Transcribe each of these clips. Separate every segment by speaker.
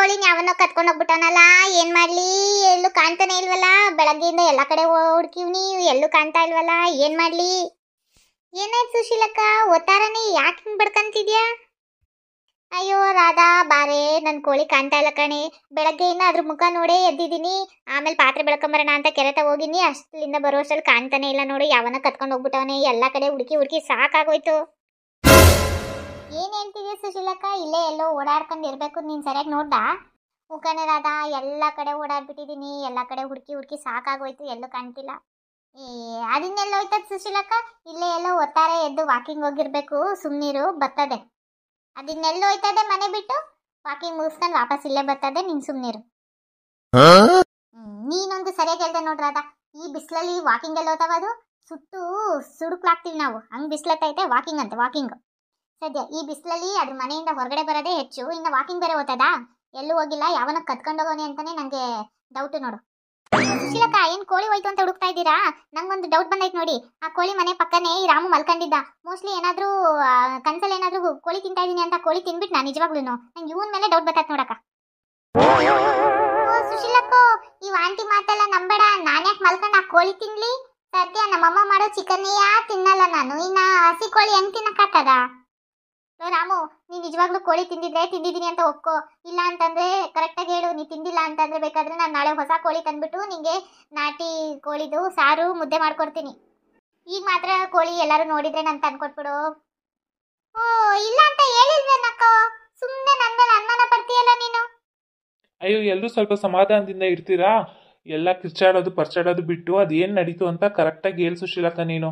Speaker 1: ಕೋಳಿನ ಯಾವನೋ ಕತ್ಕೊಂಡು ಹೋಗ್ಬಿಟ್ಟವನಲ್ಲ. ಏನ್ ಮಾಡ್ಲಿ, ಎಲ್ಲೂ ಕಾಣ್ತಾನೆ ಇಲ್ವಲ್ಲ. ಬೆಳಗ್ಗೆಯಿಂದ ಎಲ್ಲ ಕಡೆ ಹುಡುಕಿವ್ನಿ, ಎಲ್ಲೂ ಕಾಣ್ತಾ ಇಲ್ವಲ್ಲ. ಏನ್ ಮಾಡ್ಲಿ? ಏನಾಯ್ತು ಸುಶೀಲಕ್ಕ, ಒತ್ತಾರನೆ ಯಾಕೆ ಹಿಂಗ್ ಬಡ್ಕಂತಿದ್ಯಾ? ಅಯ್ಯೋ ರಾಧಾ, ಬಾರೆ, ನನ್ ಕೋಳಿ ಕಾಣ್ತಾ ಇಲ್ಲ ಕಣೆ. ಬೆಳಗ್ಗೆಯಿಂದ ಅದ್ರ ಮುಖ ನೋಡೇ ಎದ್ದಿದ್ದೀನಿ. ಆಮೇಲೆ ಪಾತ್ರೆ ಬೆಳ್ಕೊಂಬರೋಣ ಅಂತ ಕೆರೆತ ಹೋಗಿನಿ. ಅಷ್ಟರಿಂದ ಬರೋಷ್ಟಲ್ಲಿ ಕಾಣ್ತಾನೆ ಇಲ್ಲ ನೋಡು. ಯಾವನ ಕತ್ಕೊಂಡು ಹೋಗ್ಬಿಟ್ಟವನೆ. ಎಲ್ಲ ಕಡೆ ಹುಡುಕಿ ಹುಡುಕಿ ಸಾಕಾಗೋಯ್ತು. ಏನ್ ಹೇಳ್ತಿದ್ಯಾ ಸುಶೀಲಕ್ಕ? ಇಲ್ಲೇ ಎಲ್ಲೋ ಓಡಾಡ್ಕೊಂಡು ಇರ್ಬೇಕು. ನೀನ್ ಸರಿಯಾಗಿ ನೋಡ್ದಾ? ಮುಖಾನೆ ರಾಧಾ, ಎಲ್ಲ ಕಡೆ ಓಡಾಡ್ಬಿಟ್ಟಿದೀನಿ. ಎಲ್ಲ ಕಡೆ ಹುಡುಕಿ ಹುಡುಕಿ ಸಾಕಾಗೋಯ್ತು, ಎಲ್ಲೂ ಕಾಣ್ತಿಲ್ಲ. ಅದಿನ್ನೆಲ್ಲ ಹೋಯ್ತದ ಸುಶೀಲಕ್ಕ? ಇಲ್ಲೇ ಎಲ್ಲೋ ಒತ್ತಾರೆ ಎದ್ದು ವಾಕಿಂಗ್ ಹೋಗಿರ್ಬೇಕು. ಸುಮ್ನಿರು, ಬರ್ತದೆ. ಅದಿನ್ನೆಲ್ಲ ಹೋಯ್ತದೆ ಮನೆ ಬಿಟ್ಟು? ವಾಕಿಂಗ್ ಮುಗಿಸ್ಕೊಂಡು ವಾಪಸ್ ಇಲ್ಲೇ ಬರ್ತದೆ. ನೀನ್ ಸುಮ್ನಿರು. ನೀನೊಂದು ಸರಿಯಾಗಿ ಹೇಳ್ದೆ ನೋಡ್ರಾದ. ಈ ಬಿಸಿಲಲ್ಲಿ ವಾಕಿಂಗ್ ಎಲ್ಲ ಹೋತಾವ? ಅದು ಸುಟ್ಟು ಸುಡುಕ್ಲಾಗ್ತೀವಿ ನಾವು. ಹಂಗ್ ಬಿಸಿಲತ್ತೈತೆ. ವಾಕಿಂಗ್ ಅಂತ ವಾಕಿಂಗ್ ಸದ್ಯ ಈ ಬಿಸಿಲಲ್ಲಿ ಅದ್ರ ಮನೆಯಿಂದ ಹೊರಗಡೆ ಬರೋದೇ ಹೆಚ್ಚು. ಇನ್ನು ವಾಕಿಂಗ್ ಬೇರೆ ಹೋಗ್ತದಾ? ಎಲ್ಲೂ ಹೋಗಿಲ್ಲ. ಯಾವನ ಕತ್ಕೊಂಡೋಗೋನೆ ಅಂತಾನೆ ನಂಗೆ ಡೌಟ್ ನೋಡು. ಸುಶೀಲಕ್ಕ, ಏನ್ ಕೋಳಿ ಹೋಯ್ತು ಅಂತ ಹುಡುಕ್ತಾ ಇದ್ದೀರಾ? ನಂಗೊಂದು ಡೌಟ್ ಬಂದೈತೆ ನೋಡಿ. ಆ ಕೋಳಿ ಮನೆ ಪಕ್ಕನೇ ಈ ರಾಮು ಮಲ್ಕೊಂಡಿದ್ದ. ಮೋಸ್ಟ್ಲಿ ಏನಾದ್ರೂ ಕನ್ಸಲ್ಲಿ ಏನಾದ್ರೂ ಕೋಳಿ ತಿಂತಾ ಇದೀನಿ ಅಂತ ಕೋಳಿ ತಿನ್ಬಿಟ್ಟು ನಾನು ನಿಜವಾಗ್ಲೂ ನಂಗೆ ಇವನ್ ಮೇಲೆ ಡೌಟ್ ಬರ್ತೈತೆ ನೋಡಕ್ಕ. ಸುಶೀಲಕ್ಕೋ, ಈ ಆಂಟಿ ಮಾತೆಲ್ಲ ನಂಬೇಡ. ನಾನ್ ಯಾಕೆ ಮಲ್ಕೊಂಡು ಆ ಕೋಳಿ ತಿನ್ಲಿ? ಸದ್ಯ ನಮ್ಮಮ್ಮ ಮಾಡೋ ಚಿಕನ್ನೆಯಾ ತಿನ್ನಲ್ಲ ನಾನು. ಇನ್ನ ಹಸಿ ಕೋಳಿ ಹೆಂಗ್ ತಿನ್ನಕ್ಕಾಗ್ತದ? ರಾಮು, ನೀ ನಿಜವಾಗ್ಲೂ ಕೋಳಿ ತಿಂದಿದ್ರೆ ತಿಂದಿದ್ದೀನಿ ಅಂತ ಒಪ್ಕೋ. ಇಲ್ಲ ಅಂತಂದ್ರೆ ಕರೆಕ್ಟಾಗಿ ಹೇಳು. ನೀ ತಿಂದಿಲ್ಲ ಅಂತಂದ್ರೆ ಬೇಕಾದ್ರೆ ನಾನು ನಾಳೆ ಹೊಸ ಕೋಳಿ ತಂದ್ಬಿಟ್ಟು ನಿಂಗೆ ನಾಟಿ ಕೋಳಿದು ಸಾರು ಮುದ್ದೆ ಮಾಡ್ಕೊಡ್ತೀನಿ. ಈಗ ಮಾತ್ರ ಕೋಳಿ ಎಲ್ಲರೂ ನೋಡಿದ್ರೆ ನಾನು ತಂದ್ಕೊಟ್ಬಿಡು. ಓ, ಇಲ್ಲ ಅಂತ ಹೇಳಿಲ್ವೇನಕ್ಕೋ? ಸುಮ್ಮನೆ ನನ್ನ ಮೇಲೆ ಅನುಮಾನ ಪಡ್ತೀಯಲ್ಲ ನೀನು.
Speaker 2: ಅಯ್ಯೋ, ಎಲ್ಲರೂ ಸ್ವಲ್ಪ ಸಮಾಧಾನದಿಂದ ಇರ್ತೀರಾ? ಎಲ್ಲ ಕಿರ್ಚಾಡೋದು ಪರ್ಚಾಡೋದು ಬಿಟ್ಟು ಅದೇನು ನಡೀತು ಅಂತ ಕರೆಕ್ಟಾಗಿ ಹೇಳು ಸುಶೀಲಕ್ಕ. ನೀನು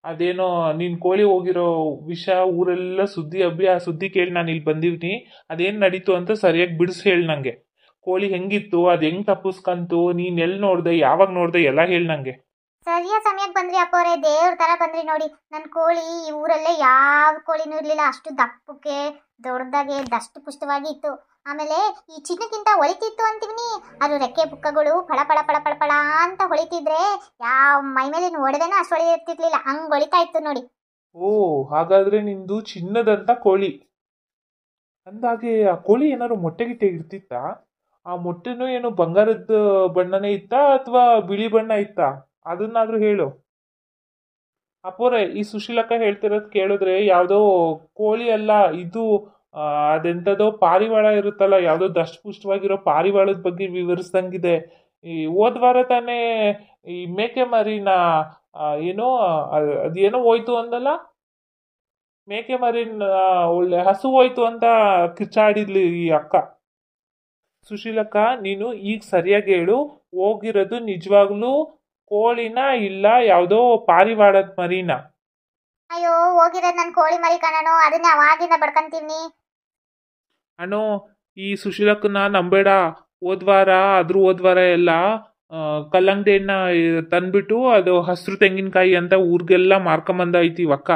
Speaker 2: ಅದೇನೋ ನಿನ್ ಕೋಳಿ ಹೋಗಿರೋ ವಿಷಯ ಊರೆಲ್ಲ ಸುದ್ದಿ ಹಬ್ಬಿ, ಆ ಸುದ್ದಿ ಕೇಳಿ ನಾನು ಇಲ್ಲಿ ಬಂದಿವ್ನಿ. ಅದೇನು ನಡೀತು ಅಂತ ಸರಿಯಾಗಿ ಬಿಡಿಸಿ ಹೇಳಿ ನಂಗೆ. ಕೋಳಿ ಹೆಂಗಿತ್ತು, ಅದು ಹೆಂಗ್ ತಪ್ಪಿಸ್ಕಂತು, ನೀನ್ ಎಲ್ಲಿ ನೋಡ್ದೆ, ಯಾವಾಗ ನೋಡ್ದೆ, ಎಲ್ಲ ಹೇಳಿ ನಂಗೆ.
Speaker 1: ಸರಿಯಾದ ಸಮಯಕ್ಕೆ ಬಂದ್ರಿ ಅಪ್ಪವ್ರೆ. ದೇವ್ರ ತರ ಬಂದ್ರಿ ನೋಡಿ. ನನ್ನ ಕೋಳಿ ಈ ಊರಲ್ಲೇ ಯಾವ ಕೋಳಿನೂ ಇರ್ಲಿಲ್ಲ. ಅಷ್ಟು ದಪ್ಪಕ್ಕೆ ದೊಡ್ಡದಾಗೆ ದಷ್ಟು ಪುಷ್ಟವಾಗಿ ಇತ್ತು. ಆಮೇಲೆ ಈ ಚಿನ್ನಕ್ಕಿಂತ ಹೊಳಿತಿತ್ತು ಅಂತೀವಿ. ಅದು ರೆಕ್ಕೆ ಪುಕ್ಕಗಳು ಫಳ ಫಳ ಫಳ ಫಳ ಫಳ ಅಂತ ಹೊಳಿತಿದ್ರೆ ಯಾವ ಮೈ ಮೇಲಿನ ಒಡವೆನೂ ಅಷ್ಟು ಹೊಳಿ ಇರ್ತಿರ್ಲಿಲ್ಲ. ಹಂಗ್ ಹೊಳಿತಾ ಇತ್ತು ನೋಡಿ.
Speaker 2: ಓ, ಹಾಗಾದ್ರೆ ನಿಂದು ಚಿನ್ನದಂತ ಕೋಳಿ. ಅಂದಾಗೆ ಆ ಕೋಳಿ ಏನಾದ್ರು ಮೊಟ್ಟೆ ಗಿಟ್ಟೆ ಇರ್ತಿತ್ತಾ? ಆ ಮೊಟ್ಟೆನೂ ಏನು ಬಂಗಾರದ ಬಣ್ಣನೇ ಇತ್ತಾ ಅಥವಾ ಬಿಳಿ ಬಣ್ಣ ಇತ್ತಾ? ಅದನ್ನಾದ್ರೂ ಹೇಳು. ಅಪ್ಪೋರೆ, ಈ ಸುಶೀಲಕ್ಕ ಹೇಳ್ತಿರೋದ್ ಕೇಳಿದ್ರೆ ಯಾವ್ದೋ ಕೋಳಿ ಅಲ್ಲ ಇದು. ಅದೆಂತದೋ ಪಾರಿವಾಳ ಇರುತ್ತಲ್ಲ, ಯಾವ್ದೋ ದಷ್ಟಪುಷ್ಟವಾಗಿರೋ ಪಾರಿವಾಳದ ಬಗ್ಗೆ ವಿವರಿಸ್ದಂಗಿದೆ. ಈ ಹೋದ್ವಾರ ತಾನೇ ಈ ಮೇಕೆ ಮರಿನ ಏನೋ ಅದೇನೋ ಹೋಯ್ತು ಅಂದಲ್ಲ. ಮೇಕೆ ಮರಿನ ಒಳ್ಳೆ ಹಸು ಹೋಯ್ತು ಅಂತ ಕಿಚ್ಚಾಡಿದ್ಲಿ ಈ ಅಕ್ಕ. ಸುಶೀಲಕ್ಕ, ನೀನು ಈಗ ಸರಿಯಾಗಿ ಹೇಳು, ಹೋಗಿರೋದು ನಿಜವಾಗ್ಲೂ ಕೋಳಿನ ಇಲ್ಲ ಯಾವ್ದೋ ಪಾರಿವಾಳದ ಮರಿನ?
Speaker 1: ಅಯ್ಯೋ, ಹೋಗಿರೋದು ನನ್ನ ಕೋಳಿ ಮರಿ ಕಣೋ. ಅದನ್ನ ಅವಾಗಿಂದ ಬಡ್ಕಂತೀವಿ.
Speaker 2: ಅಣ್ಣೋ, ಈ ಸುಶೀಲಕ್ಕನ ನಂಬೇಡ. ಹೋದ್ವಾರ ಎಲ್ಲ ಕಲ್ಲಂಗಡಿ ಹಣ್ಣ ತಂದ್ಬಿಟ್ಟು ಅದು ಹಸಿರು ತೆಂಗಿನಕಾಯಿ ಅಂತ ಊರಿಗೆಲ್ಲ ಮಾರ್ಕೊಂಬಂದೈತಿ ಅಕ್ಕ.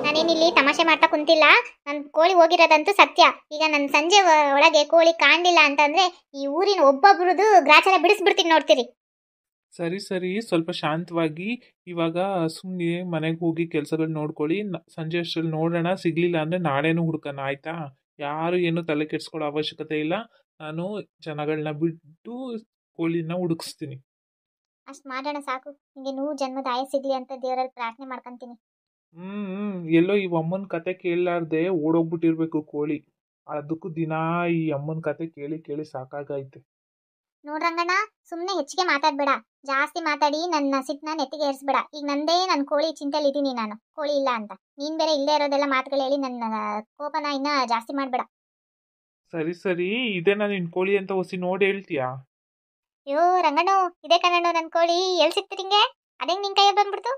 Speaker 1: ನಾನೇನಿಲ್ಲಿ ತಮಾಷೆ ಮಾಡ್ತಾ ಕುಂತಿಲ್ಲ. ನನ್ನ ಕೋಳಿ ಹೋಗಿರೋದಂತೂ ಸತ್ಯ. ಈಗ ನನ್ನ ಸಂಜೆ ಒಳಗೆ ಕೋಳಿ ಕಾಣಲಿಲ್ಲ ಅಂತಂದ್ರೆ ಈ ಊರಿನ ಒಬ್ಬೊಬ್ರದ್ದು ಗ್ರಾಚಾರ ಬಿಡಿಸ್ಬಿಡ್ತೀನಿ, ನೋಡ್ತೀರಿ.
Speaker 2: ಸರಿ ಸರಿ, ಸ್ವಲ್ಪ ಶಾಂತವಾಗಿ ಇವಾಗ ಸುಮ್ಮನೆ ಮನೆಗೆ ಹೋಗಿ ಕೆಲಸಗಳು ನೋಡ್ಕೊಳ್ಳಿ. ಸಂಜೆ ಅಷ್ಟರಲ್ಲಿ ನೋಡೋಣ. ಸಿಗ್ಲಿಲ್ಲ ಅಂದ್ರೆ ನಾಳೆನೂ ಹುಡ್ಕೋಣ, ಆಯ್ತಾ? ಯಾರು ಏನು ತಲೆ ಕೆಡ್ಸ್ಕೊಳ್ಳೋ ಅವಶ್ಯಕತೆ ಇಲ್ಲ. ನಾನು ಜನಗಳನ್ನ ಬಿಟ್ಟು ಕೋಳಿನ ಹುಡುಕಿಸ್ತೀನಿ.
Speaker 1: ಅಷ್ಟು ಮಾಡೋಣ ಸಾಕು. ನಿಮಗೆ 100 ಜನ್ಮದ ಆಯ ಸಿಗ್ಲಿ ಅಂತ ದೇವರಲ್ಲಿ ಪ್ರಾರ್ಥನೆ ಮಾಡ್ಕೊಂತೀನಿ.
Speaker 2: ಎಲ್ಲೋ ಈ ಅಮ್ಮನ ಕತೆ ಕೇಳಲಾರ್ದೆ ಓಡೋಗ್ಬಿಟ್ಟಿರ್ಬೇಕು ಕೋಳಿ. ಅದಕ್ಕೂ ದಿನಾ ಈ ಅಮ್ಮನ ಕತೆ ಕೇಳಿ ಕೇಳಿ ಸಾಕಾಗೈತೆ.
Speaker 1: ನೋಡ್ರಂಗಣ್ಣ, ಸುಮ್ಮನೆ ಹೆಚ್ಚಿಗೆ ಮಾತಾಡ್ಬೇಡ. ಜಾಸ್ತಿ ಮಾತಾಡಿ ನನ್ನ ಸಿಟ್ಟನ್ನ ನೆತ್ತಿಗೆ ಏರಿಸ್ಬೇಡ. ಈಗ ನನ್ನ ಕೋಳಿ ಚಿಂತೆಲಿ ಇದ್ದೀನಿ ನಾನು, ಕೋಳಿ ಇಲ್ಲ ಅಂತ. ನೀನ್ ಬೇರೆ ಇಲ್ಲದೆ ಇರೋದೆಲ್ಲ ಮಾತುಗಳು ಹೇಳಿ ನನ್ನ ಕೋಪನ ಇನ್ನ ಜಾಸ್ತಿ ಮಾಡ್ಬೇಡ.
Speaker 2: ಸರಿ ಸರಿ, ಇದೇನಾ ನಿನ್ ಕೋಳಿ ಅಂತ ಹೊಸಿ ನೋಡಿ ಹೇಳ್ತೀಯಾ?
Speaker 1: ಅಯ್ಯೋ ರಂಗಣ್ಣು, ಇದೇ ಕಣ್ಣು ನನ್ನ ಕೋಳಿ. ಎಲ್ಲಿ ಸಿಕ್ತಿರಿಂಗೆ? ಅದೇಂಗ್ ನಿನ್ ಕೈಯ ಬಂದ್ಬಿಡ್ತು?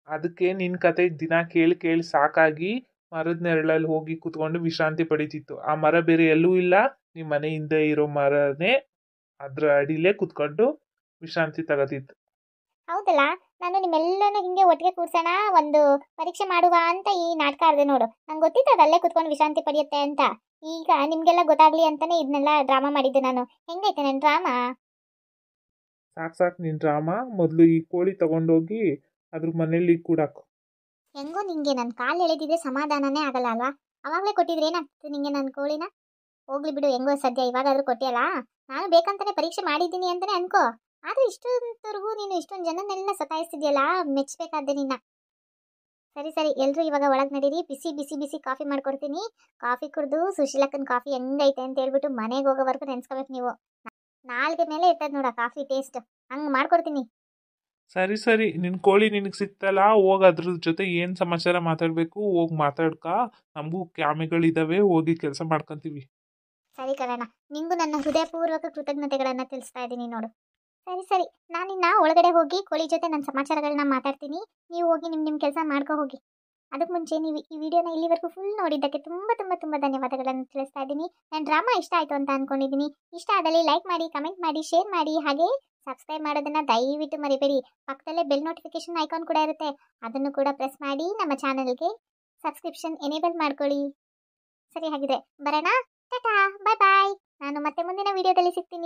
Speaker 2: ಅದಕ್ಕೆ ನಿನ್ ಕತೆ ದಿನ ಕೇಳಿ ಕೇಳಿ ಸಾಕಾಗಿ ಮರದ ನೆರಳಲ್ಲಿ ಹೋಗಿ ಕುತ್ಕೊಂಡು ವಿಶ್ರಾಂತಿ ಪಡಿತಿತ್ತು. ಆ ಮರ ಬೇರೆ ಎಲ್ಲೂ ಇಲ್ಲ, ನಿಮ್ ಮನೆ ಹಿಂದೆ ಇರೋ ಮರನೇ, ಅದ್ರ ಅಡಿಲೇ ಕುತ್ಕೊಂಡು ವಿಶ್ರಾಂತಿ ತಗೋತಿತ್ತು.
Speaker 1: ಹೌದಲ್ಲ, ನಾನು ನಿಮ್ಮೆಲ್ಲನೂ ಹಿಂಗೆ ಒಟ್ಟಿಗೆ ಕೂರ್ಸೋಣ, ಒಂದು ಪರೀಕ್ಷೆ ಮಾಡುವ ಅಂತ ಈ ನಾಟಕ ಆಡ್ದೆ ನೋಡು. ನಂಗೆ ಗೊತ್ತಿತ್ತು ಅದಲ್ಲೇ ಕುತ್ಕೊಂಡು ವಿಶ್ರಾಂತಿ ಪಡೆಯುತ್ತೆ ಅಂತ. ಈಗ ನಿಮ್ಗೆಲ್ಲ ಗೊತ್ತಾಗ್ಲಿ ಅಂತಾನೆ ಇದನ್ನೆಲ್ಲ ಡ್ರಾಮಾ ಮಾಡಿದ್ದೆ ನಾನು. ಹೆಂಗೈತೆ ನನ್ನ ಡ್ರಾಮಾ?
Speaker 2: ಸಾಕು ನಿನ್ ಡ್ರಾಮಾ. ಮೊದಲು ಈ ಕೋಳಿ ತಗೊಂಡೋಗಿ ಅದ್ರ ಮನೇಲಿ ಕೂಡಾಕು.
Speaker 1: ಹೆಂಗೋ ನಿಂಗೆ ನನ್ನ ಕಾಲು ಎಳೆದಿದ್ರೆ ಸಮಾಧಾನನೇ ಆಗಲ್ಲ ಅಲ್ವಾ? ಅವಾಗಲೇ ಕೊಟ್ಟಿದ್ರೆ ಏನಾಗ್ತಿತ್ತು ನಿಂಗೆ ನನ್ನ ಕೋಳಿನ? ಹೋಗ್ಲಿ ಬಿಡು, ಹೆಂಗೋ ಸದ್ಯ ಇವಾಗಾದ್ರೂ ಕೊಟ್ಟಿಯಲ್ಲ. ನಾನು ಬೇಕಂತಾನೆ ಪರೀಕ್ಷೆ ಮಾಡಿದ್ದೀನಿ ಅಂತಾನೆ ಅನ್ಕೋ. ಆದ್ರೆ ಇಷ್ಟೊಂದವರೆಗೂ ನೀನು ಇಷ್ಟೊಂದು ಜನನೆಲ್ಲ ಸತಾಯಿಸ್ತಿದ್ಯಲ್ಲ, ಮೆಚ್ಚಬೇಕಾದ್ದೆ ನಿನ್ನ. ಸರಿ ಸರಿ, ಎಲ್ರು ಇವಾಗ ಒಳಗೆ ನಡೀರಿ. ಬಿಸಿ ಬಿಸಿ ಬಿಸಿ ಕಾಫಿ ಮಾಡ್ಕೊಡ್ತೀನಿ. ಕಾಫಿ ಕುಡ್ದು ಸುಶೀಲಕ್ಕನ ಕಾಫಿ ಹೆಂಗೈತೆ ಅಂತ ಹೇಳ್ಬಿಟ್ಟು ಮನೆಗೆ ಹೋಗೋವರೆಗೂ ನೆನ್ಸ್ಕೋಬೇಕು ನೀವು. ನಾಲ್ಗೆ ಮೇಲೆ ಇರ್ತದೆ ನೋಡ ಕಾಫಿ ಟೇಸ್ಟ್, ಹಂಗೆ ಮಾಡ್ಕೊಡ್ತೀನಿ.
Speaker 2: ಸರಿ ಸರಿ, ನಿನ್ನ ಕೋಳಿ ನಿನಗೆ ಸಿಕ್ತಲ್ಲ, ಹೋಗಿ ಅದ್ರ ಜೊತೆ ಏನು ಸಮಾಚಾರ ಮಾತಾಡಬೇಕು ಹೋಗಿ ಮಾತಾಡ್ಕ. ನಮಗೂ ಕ್ಯಾಮೆಗಳಿದ್ದಾವೆ, ಹೋಗಿ ಕೆಲಸ ಮಾಡ್ಕೊಂತೀವಿ.
Speaker 1: ಸರಿ ಕಣಣ್ಣ, ನಿಂಗೂ ನನ್ನ ಹೃದಯಪೂರ್ವಕ ಕೃತಜ್ಞತೆಗಳನ್ನ ತಿಳಿಸ್ತಾ ಇದ್ದೀನಿ ನೋಡು. ಸರಿ ಸರಿ, ನಾನಿನ್ನ ಒಳಗಡೆ ಹೋಗಿ ಕೋಳಿ ಜೊತೆ ನನ್ನ ಸಮಾಚಾರಗಳನ್ನ ಮಾತಾಡ್ತೀನಿ. ನೀವು ಹೋಗಿ ನಿಮ್ಮ ಕೆಲಸ ಮಾಡ್ಕೊ ಹೋಗಿ. ಅದಕ್ಕೆ ಮುಂಚೆ ನೀವು ಈ ವಿಡಿಯೋನ ಇಲ್ಲಿವರೆಗೂ ಫುಲ್ ನೋಡಿದ್ದಕ್ಕೆ ತುಂಬ ತುಂಬ ತುಂಬ ಧನ್ಯವಾದಗಳನ್ನು ತಿಳಿಸ್ತಾ ಇದ್ದೀನಿ. ನನ್ನ ಡ್ರಾಮಾ ಇಷ್ಟ ಆಯಿತು ಅಂತ ಅಂದ್ಕೊಂಡಿದ್ದೀನಿ. ಇಷ್ಟ ಆದಲ್ಲಿ ಲೈಕ್ ಮಾಡಿ, ಕಮೆಂಟ್ ಮಾಡಿ, ಶೇರ್ ಮಾಡಿ, ಹಾಗೆ ಸಬ್ಸ್ಕ್ರೈಬ್ ಮಾಡೋದನ್ನು ದಯವಿಟ್ಟು ಮರಿಬೇಡಿ. ಪಕ್ಕದಲ್ಲೇ ಬೆಲ್ ನೋಟಿಫಿಕೇಶನ್ ಐಕಾನ್ ಕೂಡ ಇರುತ್ತೆ, ಅದನ್ನು ಕೂಡ ಪ್ರೆಸ್ ಮಾಡಿ ನಮ್ಮ ಚಾನಲ್ಗೆ ಸಬ್ಸ್ಕ್ರಿಪ್ಷನ್ ಎನೇಬಲ್ ಮಾಡ್ಕೊಳ್ಳಿ. ಸರಿ, ಹಾಗಿದೆ ಬರೋಣ. ಟಾಟಾ, ಬಾಯ್ ಬಾಯ್. ನಾನು ಮತ್ತೆ ಮುಂದಿನ ವಿಡಿಯೋದಲ್ಲಿ ಸಿಗ್ತೀನಿ.